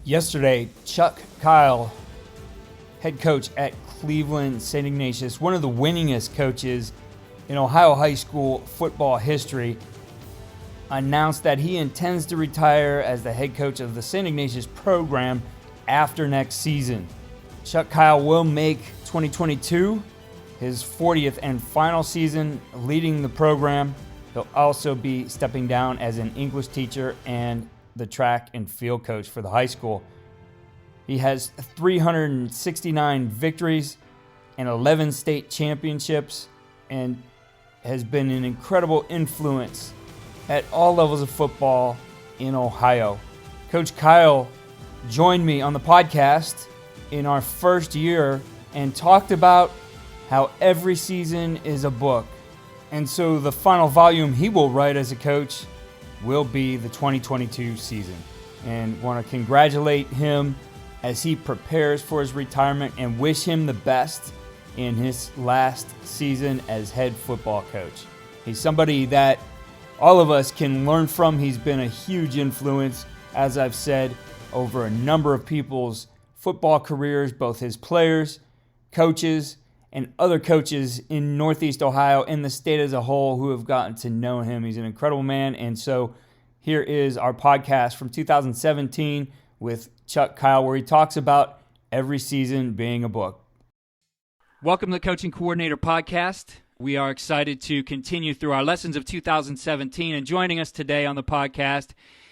Yesterday, Chuck Kyle, head coach at Cleveland St. Ignatius, one of the winningest coaches in Ohio high school football history, announced that he intends to retire as the head coach of the St. Ignatius program after next season. Chuck Kyle will make 2022 his 40th and final season leading the program. He'll also be stepping down as an English teacher and the track and field coach for the high school. He has 369 victories and 11 state championships and has been an incredible influence at all levels of football in Ohio. Coach Kyle joined me on the podcast in our first year and talked about how every season is a book. And so the final volume he will write as a coach will be the 2022 season. And want to congratulate him as he prepares for his retirement and wish him the best in his last season as head football coach. He's somebody that all of us can learn from. He's been a huge influence, as I've said, over a number of people's football careers, both his players, coaches, and other coaches in Northeast Ohio and the state as a whole who have gotten to know him. He's an incredible man. And so here is our podcast from 2017 with Chuck Kyle, where he talks about every season being a book. Welcome to the Coaching Coordinator Podcast. We are excited to continue through our lessons of 2017. And joining us today on the podcast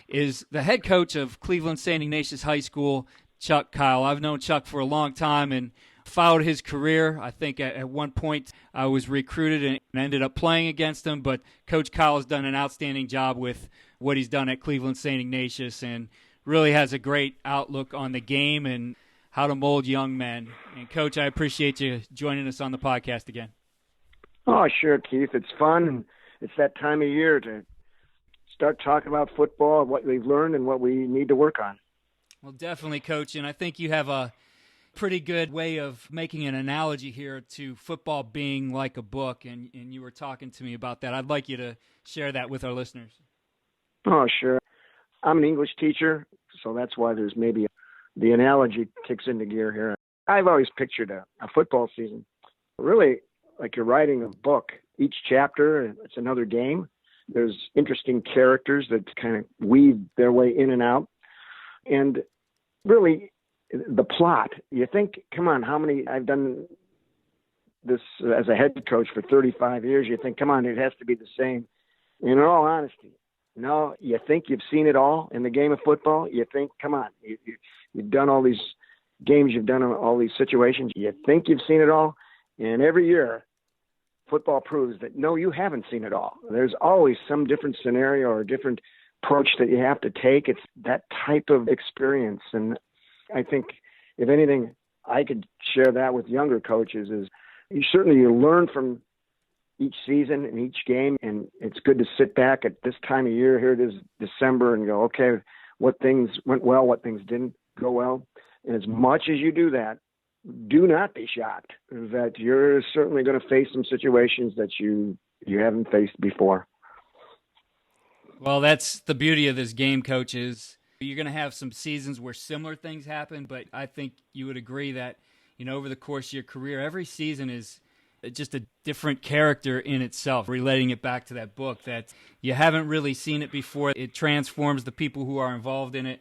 is the head coach of Cleveland St. Ignatius High School, Chuck Kyle. I've known Chuck for a long time and followed his career. I think at one point I was recruited and ended up playing against him, but Coach Kyle has done an outstanding job with what he's done at Cleveland St. Ignatius and really has a great outlook on the game and how to mold young men. And Coach, I appreciate you joining us on the podcast again. Oh, sure, Keith. It's fun, and it's that time of year to start talking about football, what we've learned, and what we need to work on. Well, definitely, Coach, and I think you have a pretty good way of making an analogy here to football being like a book, and you were talking to me about that. I'd like you to share that with our listeners. Oh, sure. I'm an English teacher, so that's why there's maybe the analogy kicks into gear here. I've always pictured a football season really like you're writing a book. Each chapter, it's another game. There's interesting characters that kind of weave their way in and out. And really, the plot, you think, come on, I've done this as a head coach for 35 years. You think, come on, it has to be the same. In all honesty, no, you think you've seen it all in the game of football. You think, come on, you've done all these games, you've done all these situations. You think you've seen it all. And every year, football proves that, no, you haven't seen it all. There's always some different scenario or different approach that you have to take. It's that type of experience. And I think, if anything, I could share that with younger coaches is you learn from each season and each game, and it's good to sit back at this time of year. Here it is, December, and go, okay, what things went well, what things didn't go well. And as much as you do that, do not be shocked that you're certainly going to face some situations that you haven't faced before. Well, that's the beauty of this game, coaches. You're going to have some seasons where similar things happen, but I think you would agree that, over the course of your career, every season is just a different character in itself, relating it back to that book, that you haven't really seen it before. It transforms the people who are involved in it.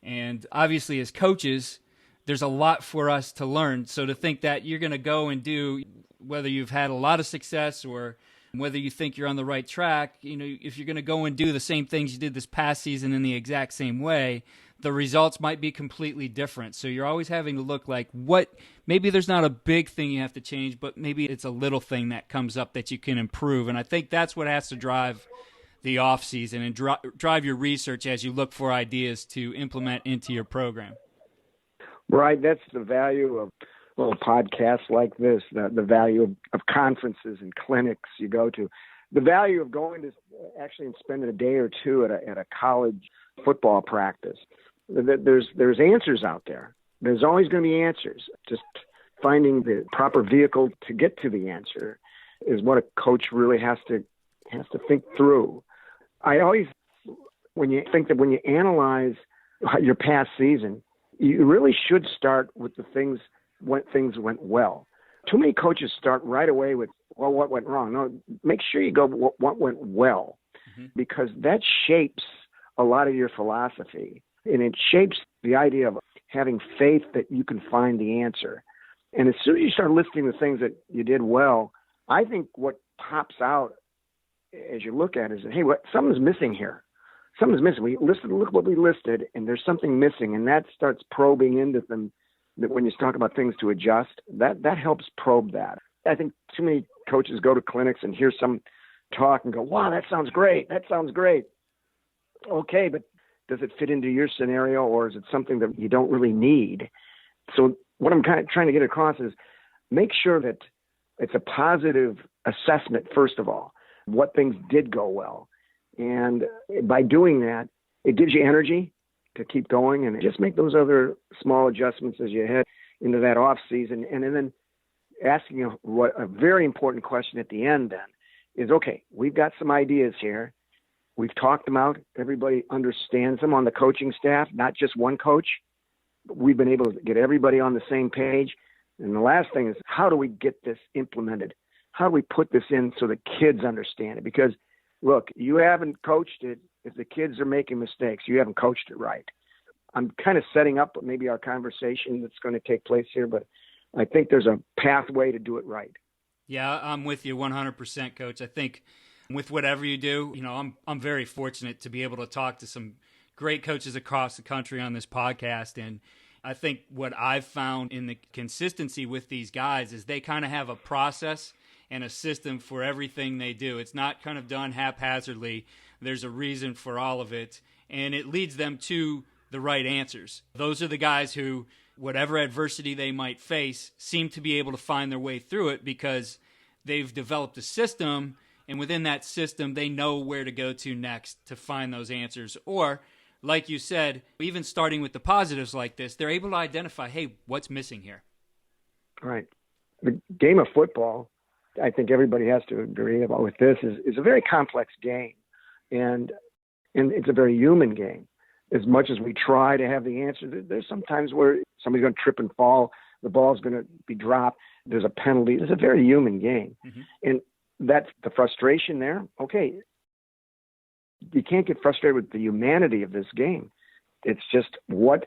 And obviously, as coaches, there's a lot for us to learn. So to think that you're going to go and do, whether you've had a lot of success or whether you think you're on the right track, if you're going to go and do the same things you did this past season in the exact same way, the results might be completely different. So you're always having to look like maybe there's not a big thing you have to change, but maybe it's a little thing that comes up that you can improve. And I think that's what has to drive the off season and drive your research as you look for ideas to implement into your program. Right. That's the value of little podcasts like this, the value of conferences and clinics you go to, the value of going to actually and spending a day or two at a college football practice. There's answers out there. There's always going to be answers. Just finding the proper vehicle to get to the answer is what a coach really has to think through. I always, when you analyze your past season, you really should start with the things when things went well. Too many coaches start right away with, well, what went wrong? No, make sure you go, what went well, because that shapes a lot of your philosophy, and it shapes the idea of having faith that you can find the answer. And as soon as you start listing the things that you did well, I think what pops out as you look at it is, hey, something's missing here. Something's missing. Look what we listed, and there's something missing, and that starts probing into them. That when you talk about things to adjust, that helps probe that. I think too many coaches go to clinics and hear some talk and go, wow, that sounds great. That sounds great. Okay, but does it fit into your scenario, or is it something that you don't really need? So what I'm kind of trying to get across is make sure that it's a positive assessment, first of all, what things did go well. And by doing that, it gives you energy to keep going, and just make those other small adjustments as you head into that off season. And then asking a very important question at the end then is, okay, we've got some ideas here. We've talked them out. Everybody understands them on the coaching staff, not just one coach. We've been able to get everybody on the same page. And the last thing is, how do we get this implemented? How do we put this in so the kids understand it? Because, look, you haven't coached it. If the kids are making mistakes, you haven't coached it right. I'm kind of setting up maybe our conversation that's going to take place here, but I think there's a pathway to do it right. Yeah, I'm with you 100%, Coach. I think with whatever you do, I'm very fortunate to be able to talk to some great coaches across the country on this podcast. And I think what I've found in the consistency with these guys is they kind of have a process and a system for everything they do. It's not kind of done haphazardly. There's a reason for all of it, and it leads them to the right answers. Those are the guys who, whatever adversity they might face, seem to be able to find their way through it because they've developed a system, and within that system, they know where to go to next to find those answers. Or, like you said, even starting with the positives like this, they're able to identify, hey, what's missing here? Right. The game of football, I think everybody has to agree about with this, is a very complex game. And it's a very human game. As much as we try to have the answer, there's sometimes where somebody's going to trip and fall, the ball's going to be dropped, there's a penalty. It's a very human game. And that's the frustration there. Okay, you can't get frustrated with the humanity of this game. It's just, what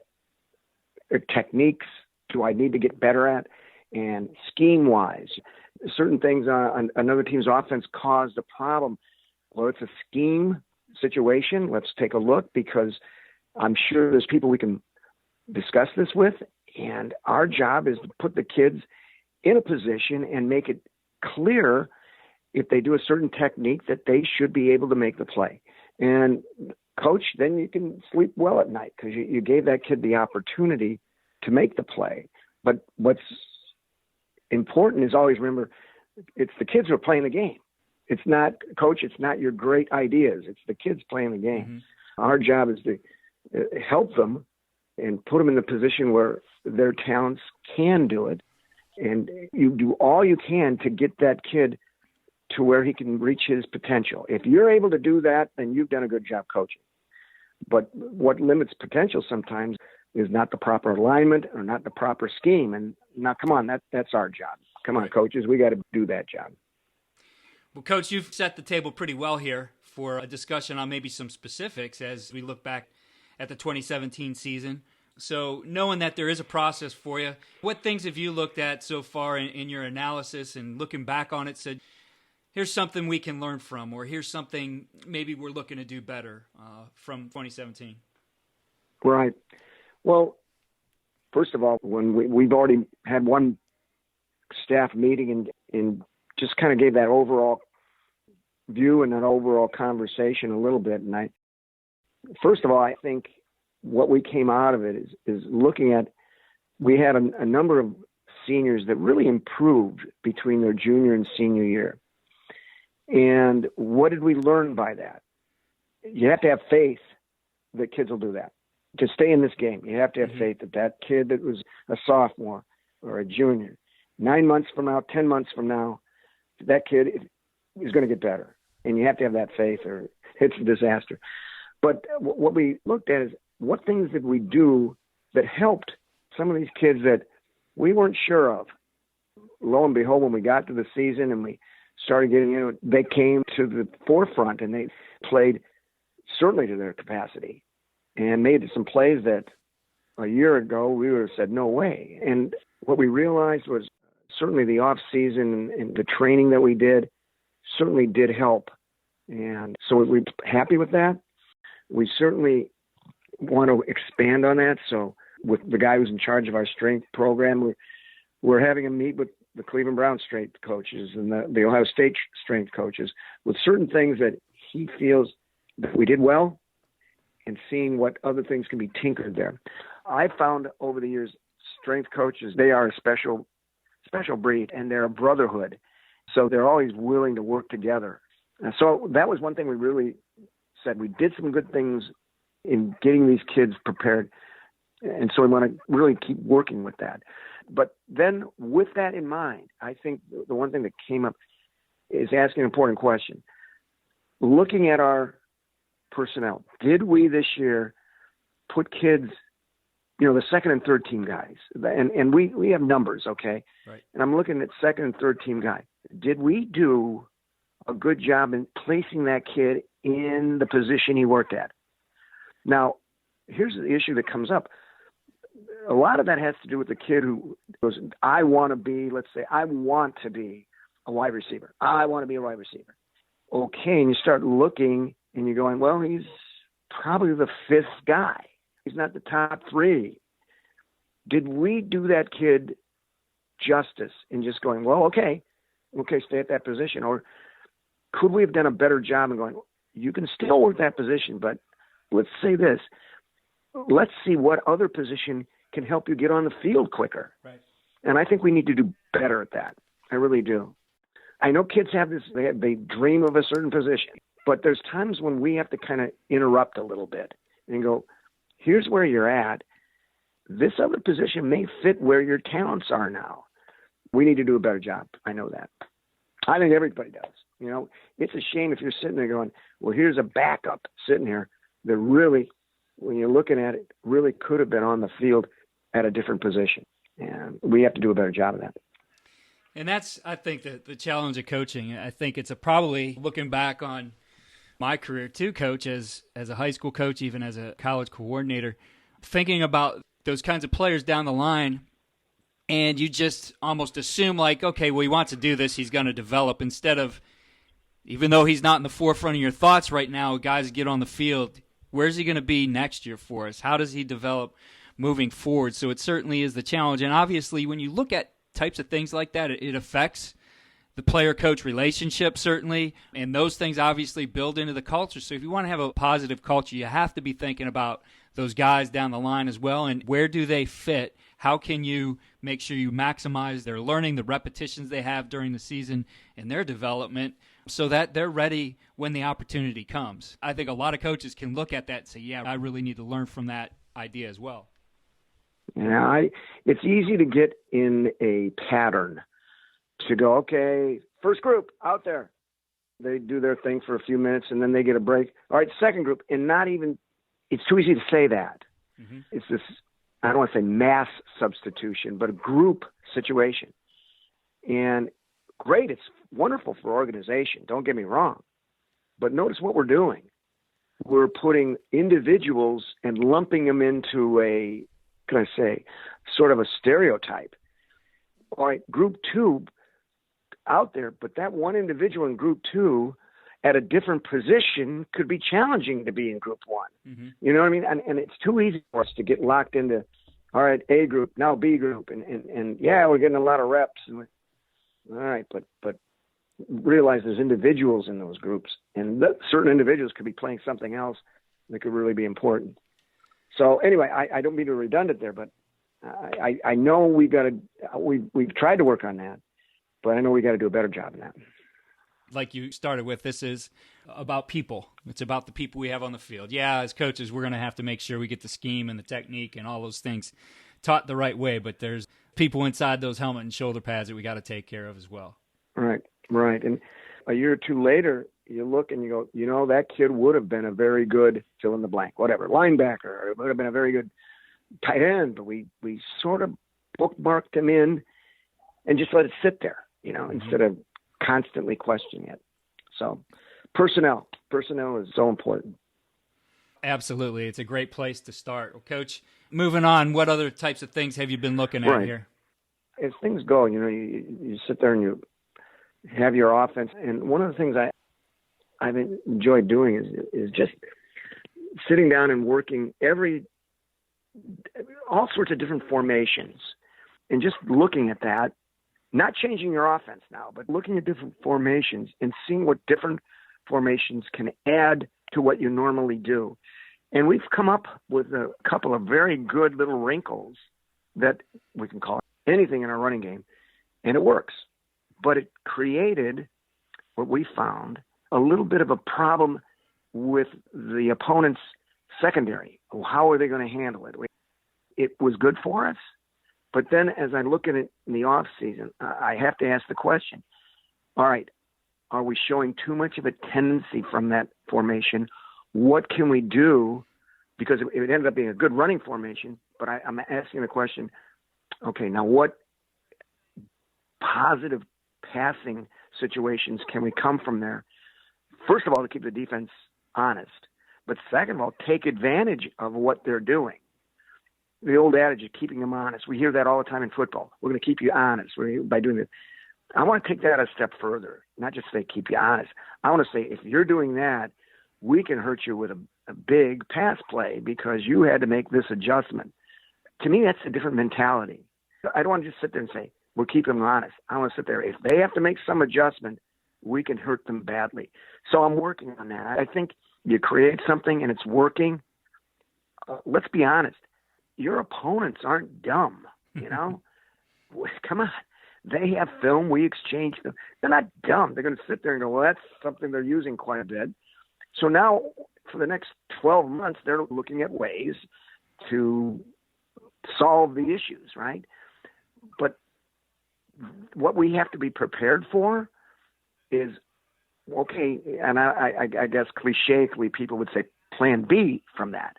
techniques do I need to get better at? And scheme-wise, certain things on another team's offense caused a problem. Well, it's a scheme situation. Let's take a look, because I'm sure there's people we can discuss this with. And our job is to put the kids in a position and make it clear, if they do a certain technique, that they should be able to make the play. And coach, then you can sleep well at night because you gave that kid the opportunity to make the play. But what's important is always remember, it's the kids who are playing the game. It's not, coach, it's not your great ideas. It's the kids playing the game. Our job is to help them and put them in the position where their talents can do it. And you do all you can to get that kid to where he can reach his potential. If you're able to do that, then you've done a good job coaching. But what limits potential sometimes is not the proper alignment or not the proper scheme. And now, come on, that's our job. Come on, coaches, we got to do that job. Well, Coach, you've set the table pretty well here for a discussion on maybe some specifics as we look back at the 2017 season. So knowing that there is a process for you, what things have you looked at so far in your analysis and looking back on it, said, here's something we can learn from, or here's something maybe we're looking to do better from 2017? Right. Well, first of all, when we've already had one staff meeting and just kind of gave that overall view and that overall conversation a little bit. And first of all, I think what we came out of it is looking at, we had a number of seniors that really improved between their junior and senior year. And what did we learn by that? You have to have faith that kids will do that. To stay in this game, you have to have faith that kid that was a sophomore or a junior, 9 months from now, 10 months from now, that kid is going to get better. And you have to have that faith or it's a disaster. But what we looked at is, what things did we do that helped some of these kids that we weren't sure of? Lo and behold, when we got to the season and we started getting into it, they came to the forefront and they played certainly to their capacity and made some plays that a year ago we would have said, no way. And what we realized was certainly the off season and the training that we did certainly did help. And so we're happy with that. We certainly want to expand on that. So with the guy who's in charge of our strength program, we're having a meet with the Cleveland Brown strength coaches and the Ohio State strength coaches with certain things that he feels that we did well and seeing what other things can be tinkered there. I found over the years, strength coaches, they are a special breed and they're a brotherhood. So they're always willing to work together. And so that was one thing we really said. We did some good things in getting these kids prepared. And so we want to really keep working with that. But then with that in mind, I think the one thing that came up is asking an important question. Looking at our personnel, did we this year put kids, the second and third team guys, and we have numbers, okay? Right. And I'm looking at second and third team guys. Did we do a good job in placing that kid in the position he worked at? Now, here's the issue that comes up. A lot of that has to do with the kid who goes, I want to be a wide receiver. I want to be a wide receiver. Okay, and you start looking and you're going, well, he's probably the fifth guy. He's not the top three. Did we do that kid justice in just going, well, okay, stay at that position? Or could we have done a better job in going, you can still work that position, but let's say this. Let's see what other position can help you get on the field quicker. Right. And I think we need to do better at that. I really do. I know kids have this, they dream of a certain position, but there's times when we have to kind of interrupt a little bit and go, here's where you're at. This other position may fit where your talents are now. We need to do a better job. I know that. I think everybody does. It's a shame if you're sitting there going, well, here's a backup sitting here that really, when you're looking at it, really could have been on the field at a different position. And we have to do a better job of that. And that's, I think, the challenge of coaching. I think it's probably looking back on my career too, Coach, as a high school coach, even as a college coordinator, thinking about those kinds of players down the line, and you just almost assume like, okay, well, he wants to do this, he's going to develop, instead of, even though he's not in the forefront of your thoughts right now, guys get on the field, where's he going to be next year for us? How does he develop moving forward? So it certainly is the challenge. And obviously, when you look at types of things like that, it affects the player-coach relationship, certainly, and those things obviously build into the culture. So if you want to have a positive culture, you have to be thinking about those guys down the line as well, and where do they fit? How can you make sure you maximize their learning, the repetitions they have during the season, and their development, so that they're ready when the opportunity comes? I think a lot of coaches can look at that and say, yeah, I really need to learn from that idea as well. Yeah, it's easy to get in a pattern to go, okay, first group out there. They do their thing for a few minutes and then they get a break. All right, second group. And it's too easy to say that. Mm-hmm. It's this, I don't want to say mass substitution, but a group situation. And great, it's wonderful for organization. Don't get me wrong. But notice what we're doing. We're putting individuals and lumping them into sort of a stereotype. All right, group two out there, but that one individual in group two at a different position could be challenging to be in group one. Mm-hmm. You know what I mean? And it's too easy for us to get locked into, all right, A group, now B group. And yeah, we're getting a lot of reps. All right, but realize there's individuals in those groups, and certain individuals could be playing something else that could really be important. So anyway, I don't mean to be redundant there, but I know we've tried to work on that, but I know we got to do a better job in that. Like you started with, this is about people. It's about the people we have on the field. Yeah, as coaches, we're going to have to make sure we get the scheme and the technique and all those things taught the right way, but there's people inside those helmet and shoulder pads that we got to take care of as well. Right. And a year or two later, you look and you go, that kid would have been a very good fill in the blank, whatever, linebacker, or it would have been a very good tight end, but we sort of bookmarked him in and just let it sit there, instead of constantly questioning it. So personnel is so important. Absolutely. It's a great place to start. Well, Coach, moving on, what other types of things have you been looking at here? As things go, you sit there and you have your offense. And one of the things I've enjoyed doing is just sitting down and working all sorts of different formations and just looking at that, not changing your offense now, but looking at different formations and seeing what different formations can add to what you normally do. And we've come up with a couple of very good little wrinkles that we can call anything in our running game, and it works. But it created what we found a little bit of a problem with the opponent's secondary. How are they going to handle it? It was good for us. But then as I look at it in the off season, I have to ask the question, all right, are we showing too much of a tendency from that formation? What can we do? Because it ended up being a good running formation, but I'm asking the question, okay, now what positive passing situations can we come from there? First of all, to keep the defense honest, but second of all, take advantage of what they're doing. The old adage of keeping them honest. We hear that all the time in football. We're going to keep you honest by doing this. I want to take that a step further, not just say keep you honest. I want to say if you're doing that, we can hurt you with a big pass play because you had to make this adjustment. To me, that's a different mentality. I don't want to just sit there and say, we're keeping them honest. I want to sit there. If they have to make some adjustment, we can hurt them badly. So I'm working on that. I think you create something and it's working. Let's be honest. Your opponents aren't dumb, Come on. They have film. We exchange them. They're not dumb. They're going to sit there and go, well, that's something they're using quite a bit. So now for the next 12 months, they're looking at ways to solve the issues, right? But what we have to be prepared for is, okay, and I guess clicheically people would say plan B from that.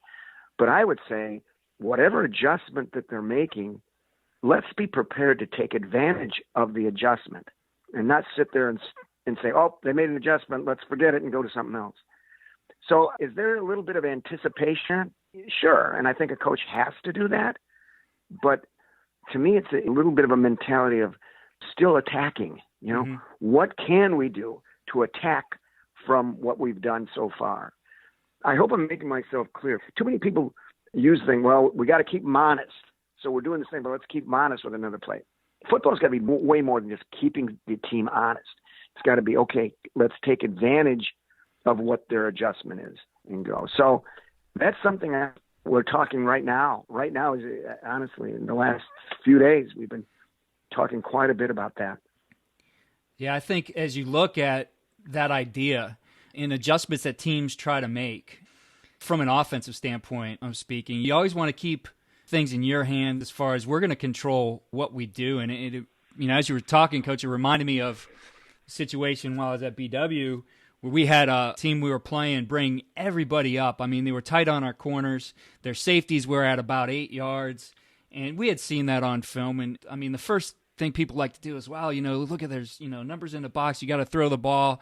But I would say whatever adjustment that they're making, let's be prepared to take advantage of the adjustment and not sit there and say, oh, they made an adjustment, let's forget it and go to something else. So is there a little bit of anticipation? Sure. And I think a coach has to do that. But to me, it's a little bit of a mentality of still attacking. What can we do to attack from what we've done so far? I hope I'm making myself clear. Too many people use the thing, well, we got to keep them honest. So we're doing this thing, but let's keep them honest with another play. Football's got to be way more than just keeping the team honest. It's got to be, okay, let's take advantage of what their adjustment is and go. So that's something that we're talking right now. Right now is honestly, in the last few days, we've been talking quite a bit about that. Yeah, I think as you look at that idea and adjustments that teams try to make from an offensive standpoint, I'm speaking, you always want to keep things in your hand as far as we're going to control what we do. And it as you were talking, Coach, it reminded me of a situation while I was at BW where we had a team we were playing bring everybody up. I mean, they were tight on our corners. Their safeties were at about 8 yards. And we had seen that on film. And, I mean, the first thing people like to do is, wow, look at there's, numbers in the box. You got to throw the ball.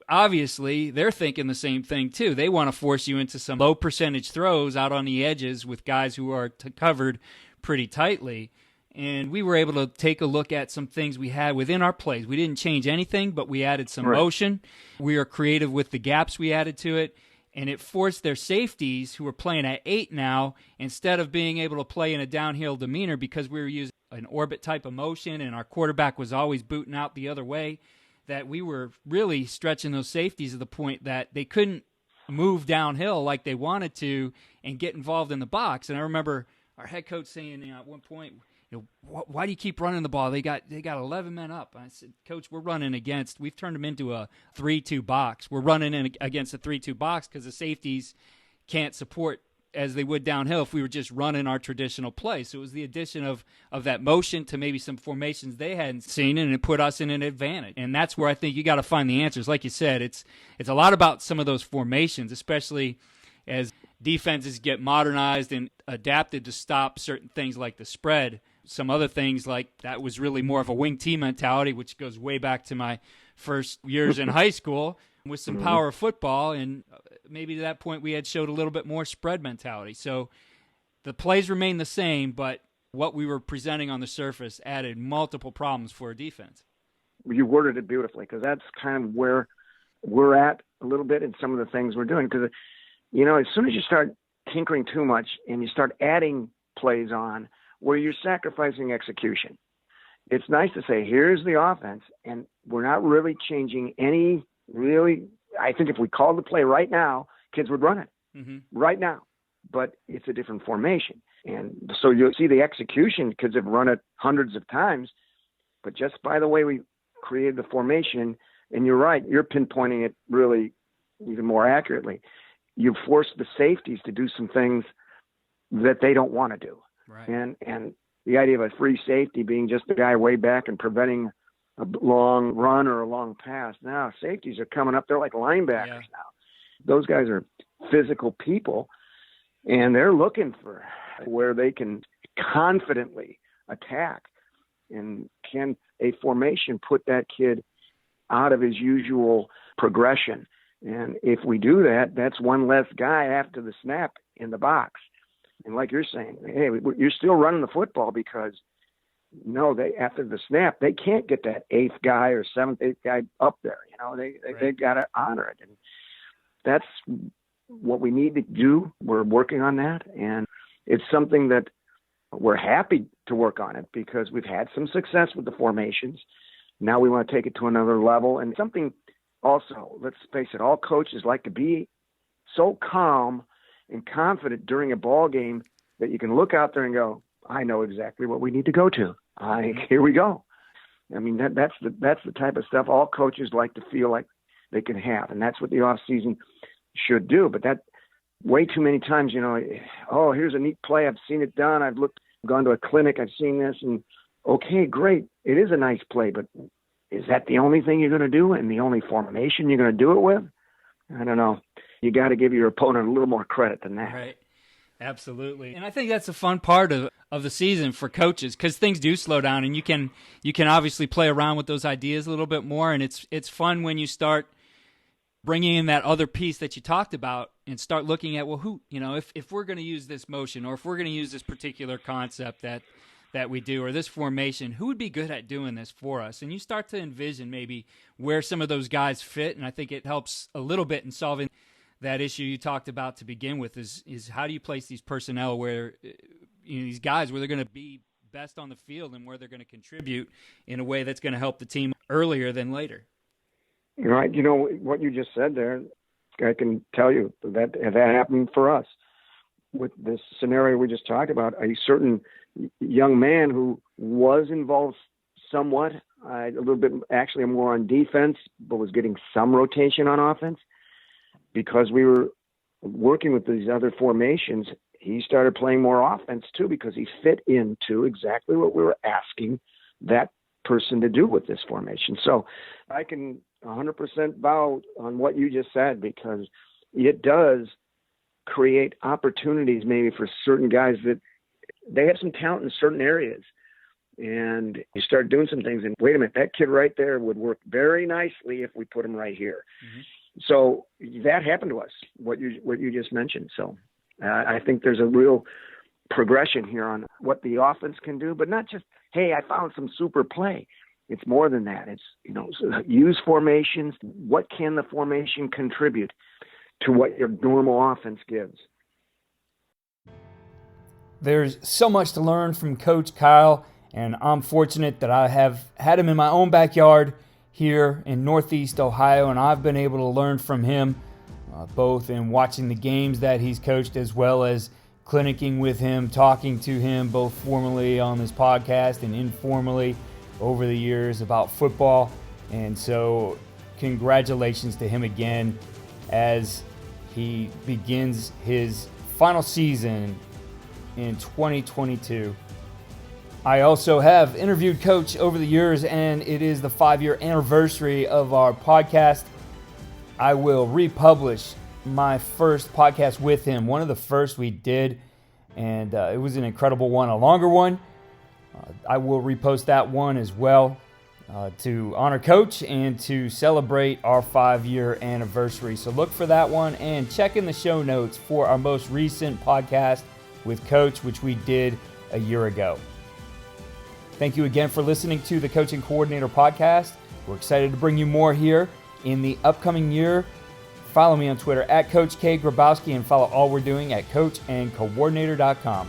Obviously, they're thinking the same thing, too. They want to force you into some low percentage throws out on the edges with guys who are covered pretty tightly. And we were able to take a look at some things we had within our plays. We didn't change anything, but we added some motion. We are creative with the gaps we added to it. And it forced their safeties, who were playing at 8 now, instead of being able to play in a downhill demeanor because we were using an orbit type of motion and our quarterback was always booting out the other way, that we were really stretching those safeties to the point that they couldn't move downhill like they wanted to and get involved in the box. And I remember our head coach saying at one point, why do you keep running the ball? They got 11 men up. I said, Coach, we've turned them into a 3-2 box. We're running in against a 3-2 box because the safeties can't support as they would downhill if we were just running our traditional play. So it was the addition of that motion to maybe some formations they hadn't seen, and it put us in an advantage. And that's where I think you got to find the answers. Like you said, it's a lot about some of those formations, especially as defenses get modernized and adapted to stop certain things like the spread. Some other things like that was really more of a wing T mentality, which goes way back to my first years in high school with some power football. And maybe to that point we had showed a little bit more spread mentality. So the plays remained the same, but what we were presenting on the surface added multiple problems for a defense. You worded it beautifully, because that's kind of where we're at a little bit in some of the things we're doing. Because, as soon as you start tinkering too much and you start adding plays on where you're sacrificing execution, it's nice to say, here's the offense, and we're not really changing any really. I think if we called the play right now, kids would run it right now, but it's a different formation. And so you'll see the execution, kids have run it hundreds of times, but just by the way we created the formation, and you're right, you're pinpointing it really even more accurately. You force the safeties to do some things that they don't want to do. Right. And the idea of a free safety being just the guy way back and preventing a long run or a long pass. Now safeties are coming up. They're like linebackers now. Those guys are physical people, and they're looking for where they can confidently attack. And can a formation put that kid out of his usual progression? And if we do that, that's one less guy after the snap in the box. And like you're saying, hey, you're still running the football, because after the snap, they can't get that eighth guy or seventh, eighth guy up there. They've got to honor it. And that's what we need to do. We're working on that. And it's something that we're happy to work on it, because we've had some success with the formations. Now we want to take it to another level. And something also, let's face it, all coaches like to be so calm and confident during a ball game that you can look out there and go, I know exactly what we need to go to. Here we go. I mean, that's the type of stuff all coaches like to feel like they can have. And that's what the off season should do. But that way too many times, here's a neat play. I've seen it done. I've gone to a clinic. I've seen this, and okay, great. It is a nice play, but is that the only thing you're going to do and the only formation you're going to do it with? I don't know. You got to give your opponent a little more credit than that. Right. Absolutely. And I think that's a fun part of the season for coaches, because things do slow down, and you can obviously play around with those ideas a little bit more. And it's fun when you start bringing in that other piece that you talked about and start looking at, well, if we're going to use this motion, or if we're going to use this particular concept that we do, or this formation, who would be good at doing this for us? And you start to envision maybe where some of those guys fit. And I think it helps a little bit in solving that issue you talked about to begin with, is how do you place these personnel where, these guys, where they're going to be best on the field and where they're going to contribute in a way that's going to help the team earlier than later. Right. What you just said there, I can tell you that happened for us with this scenario we just talked about. A certain young man who was involved somewhat, a little bit, actually more on defense, but was getting some rotation on offense. Because we were working with these other formations, he started playing more offense too, because he fit into exactly what we were asking that person to do with this formation. So I can 100% vouch on what you just said, because it does create opportunities maybe for certain guys that they have some talent in certain areas. And you start doing some things, and wait a minute, that kid right there would work very nicely if we put him right here. Mm-hmm. So that happened to us, what you just mentioned. So I think there's a real progression here on what the offense can do, but not just, hey, I found some super play. It's more than that. It's, use formations. What can the formation contribute to what your normal offense gives? There's so much to learn from Coach Kyle, and I'm fortunate that I have had him in my own backyard here in Northeast Ohio, and I've been able to learn from him both in watching the games that he's coached, as well as clinicking with him, talking to him both formally on this podcast and informally over the years about football. And so congratulations to him again as he begins his final season in 2022. I also have interviewed Coach over the years, and it is the 5-year anniversary of our podcast. I will republish my first podcast with him, one of the first we did, and it was an incredible one, a longer one. I will repost that one as well to honor Coach and to celebrate our 5-year anniversary. So look for that one and check in the show notes for our most recent podcast with Coach, which we did a year ago. Thank you again for listening to the Coaching Coordinator Podcast. We're excited to bring you more here in the upcoming year. Follow me on Twitter at Coach K. Grabowski and follow all we're doing at coachandcoordinator.com.